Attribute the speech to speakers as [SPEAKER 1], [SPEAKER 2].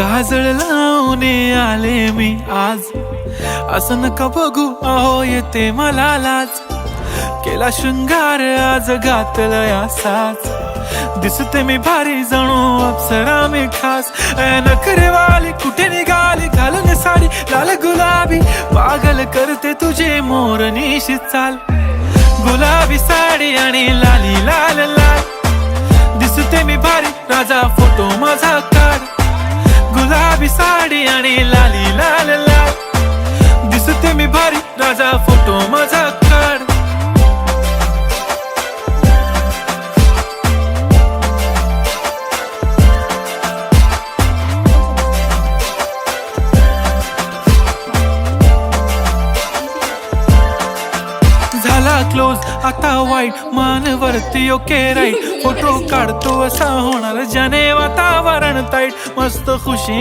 [SPEAKER 1] काजळ लावून आले मी आज, असं नका बघू अहो येते मला लाज. केला शृंगार आज घातलं असाच, दिसते मी भारी जणू अप्सरा मी खास. नखरेवाली कुठे निघाली घालून साडी लाल गुलाबी, पागल करते तुझे मोरनीशी चाल. गुलाबी साडी आणि लाली लाल लाल, दिसते मी भारी राजा फोटो माझा काढ. गुलाबी साडी आणि लाली लाल लाल, दिसते मी भारी राजा फोटो माझा काढ. झाला क्लोज आता वाईट, मान वरती ओके राईट. फोटो काढतो असा होणार ज्याने वातावरण ताईट. मस्त खुशी